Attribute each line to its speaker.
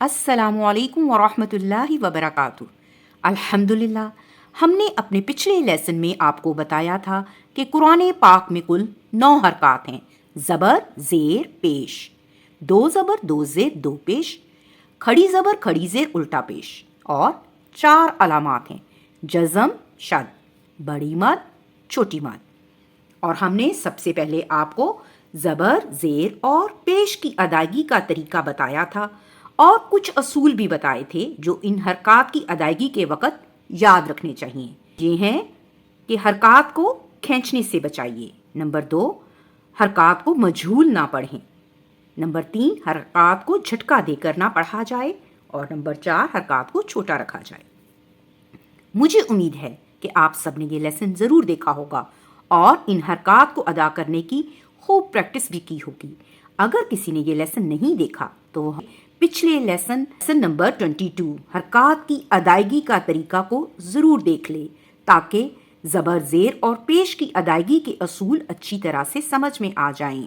Speaker 1: السلام علیکم ورحمۃ اللہ وبرکاتہ۔ الحمدللہ، ہم نے اپنے پچھلے لیسن میں آپ کو بتایا تھا کہ قرآن پاک میں کل 9 حرکات ہیں: زبر، زیر، پیش، 2 زبر 2 زیر 2 پیش، کھڑی زبر کھڑی زیر الٹا پیش، اور 4 علامات ہیں: جزم، شد، بڑی مد، چھوٹی مد۔ اور ہم نے سب سے پہلے آپ کو زبر، زیر اور پیش کی ادائیگی کا طریقہ بتایا تھا، اور کچھ اصول بھی بتائے تھے جو ان حرکات کی ادائیگی کے وقت یاد رکھنے چاہیے۔ یہ ہیں کہ حرکات کو کھینچنے سے بچائیے۔ نمبر 2، حرکات کو مجہول نہ پڑھیں۔ نمبر 3، حرکات کو جھٹکا دے کر نہ پڑھا جائے۔ اور نمبر 4، حرکات کو چھوٹا رکھا جائے۔ مجھے امید ہے کہ آپ سب نے یہ لیسن ضرور دیکھا ہوگا اور ان حرکات کو ادا کرنے کی خوب پریکٹس بھی کی ہوگی۔ اگر کسی نے یہ لیسن نہیں دیکھا تو پچھلے لیسن نمبر 22 حرکات کی ادائیگی کا طریقہ کو ضرور دیکھ لے، تاکہ زبر، زیر اور پیش کی ادائیگی کے اصول اچھی طرح سے سمجھ میں آ جائیں۔